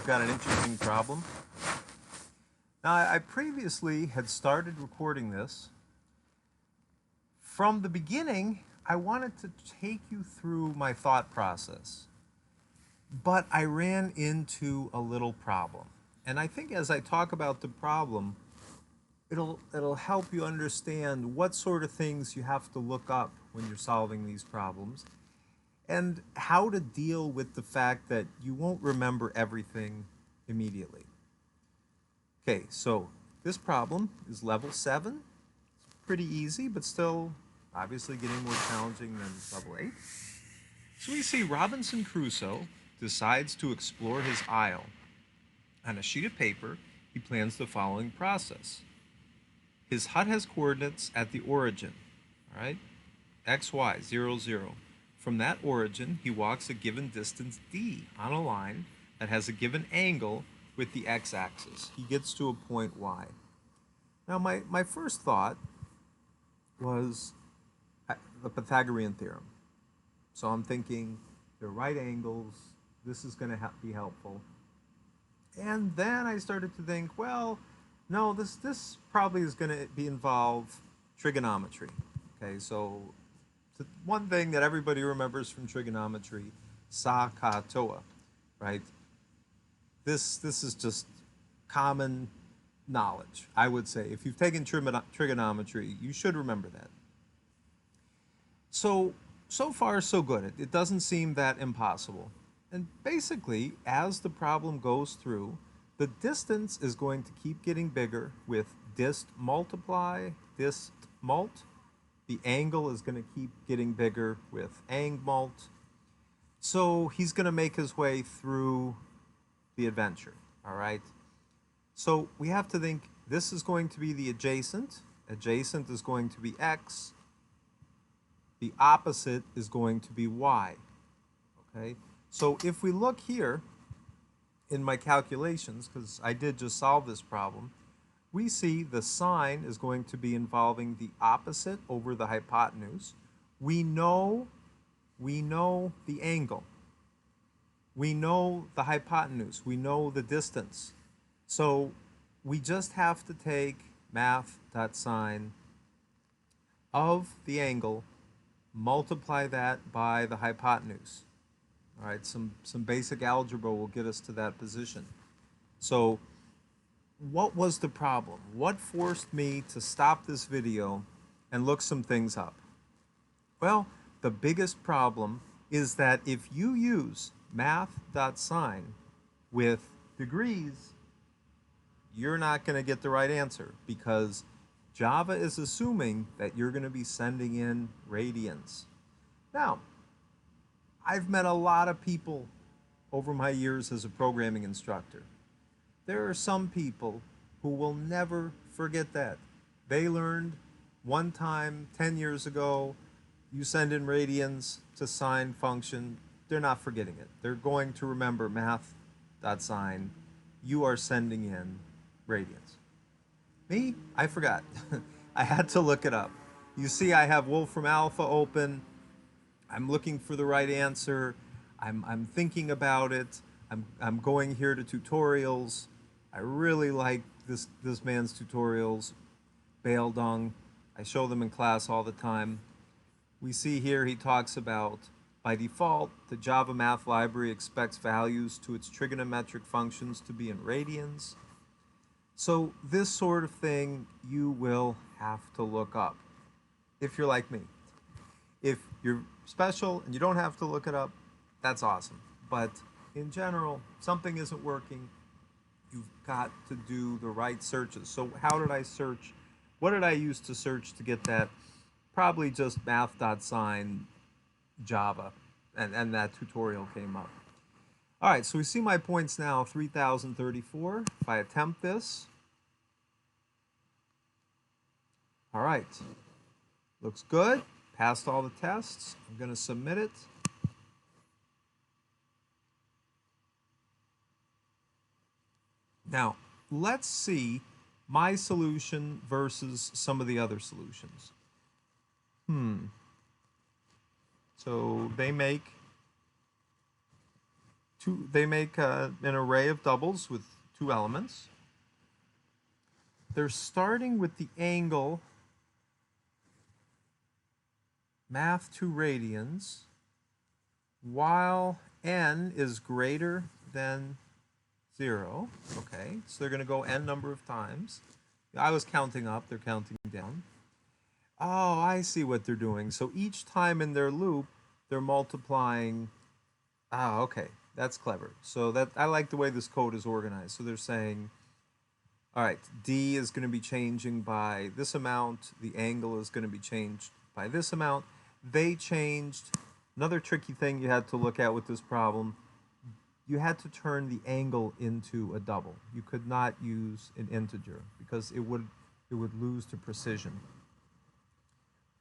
got an interesting problem. Now, I previously had started recording this. From the beginning, I wanted to take you through my thought process, but I ran into a little problem. And I think as I talk about the problem, it'll help you understand what sort of things you have to look up when you're solving these problems and how to deal with the fact that you won't remember everything immediately. Okay, so this problem is level 7. It's pretty easy, but still obviously getting more challenging than level 8. So we see Robinson Crusoe decides to explore his isle. On a sheet of paper, he plans the following process. His hut has coordinates at the origin, all right? X, Y, 0, 0. From that origin, he walks a given distance d on a line that has a given angle with the x-axis. He gets to a point y. Now, my first thought was the Pythagorean theorem. So I'm thinking they're right angles. This is going to be helpful. And then I started to think, well, no, this probably is going to involve trigonometry. Okay, so one thing that everybody remembers from trigonometry, sa, ka, toa, right? This is just common knowledge, I would say. If you've taken trigonometry, you should remember that. So far, so good. It doesn't seem that impossible. And basically, as the problem goes through, the distance is going to keep getting bigger with dist multiply, dist mult. The angle is going to keep getting bigger with ang mult. So he's going to make his way through the adventure, all right? So we have to think this is going to be the adjacent. Adjacent is going to be x. The opposite is going to be y, okay? So if we look here in my calculations, because I did just solve this problem, we see the sine is going to be involving the opposite over the hypotenuse. We know the angle. We know the hypotenuse. We know the distance. So we just have to take math.sine of the angle, multiply that by the hypotenuse. All right, some basic algebra will get us to that position. So what was the problem? What forced me to stop this video and look some things up? Well, the biggest problem is that if you use math.sine with degrees, you're not going to get the right answer because Java is assuming that you're going to be sending in radians. Now, I've met a lot of people over my years as a programming instructor. There are some people who will never forget that. They learned one time 10 years ago, you send in radians to sine function. They're not forgetting it. They're going to remember math.sine. You are sending in radians. Me, I forgot. I had to look it up. You see I have Wolfram Alpha open. I'm looking for the right answer. I'm thinking about it. I'm going here to tutorials. I really like this man's tutorials. Bale Dung. I show them in class all the time. We see here he talks about, by default, the Java math library expects values to its trigonometric functions to be in radians. So this sort of thing you will have to look up if you're like me. If you're special and you don't have to look it up, that's awesome. But in general, something isn't working. You've got to do the right searches. So how did I search? What did I use to search to get that? Probably just math.sine Java, and that tutorial came up. All right, so we see my points now, 3034. If I attempt this, all right, looks good. Passed all the tests. I'm going to submit it. Now, let's see my solution versus some of the other solutions. So they make they make an array of doubles with two elements. They're starting with the angle math 2 radians while n is greater than 0. Okay, so they're going to go n number of times. I was counting up, they're counting down. Oh, I see what they're doing. So each time in their loop, they're multiplying. Ah, okay, that's clever. So that I like the way this code is organized. So they're saying, all right, d is going to be changing by this amount. The angle is going to be changed by this amount. They changed. Another tricky thing you had to look at with this problem, you had to turn the angle into a double. You could not use an integer because it would lose to precision.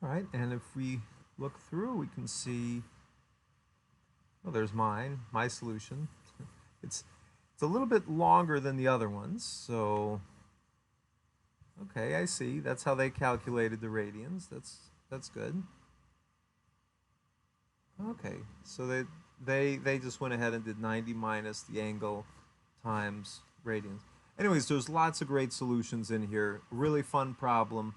All right, and if we look through, we can see, oh, there's my solution. It's a little bit longer than the other ones, so okay, I see. That's how they calculated the radians. That's good. Okay, so they just went ahead and did 90 minus the angle times radians. Anyways, there's lots of great solutions in here. Really fun problem.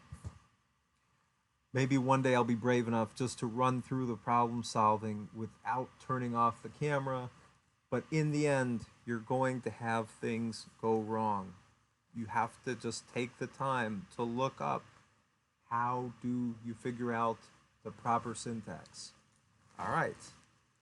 Maybe one day I'll be brave enough just to run through the problem solving without turning off the camera. But in the end, you're going to have things go wrong. You have to just take the time to look up how do you figure out the proper syntax. All right.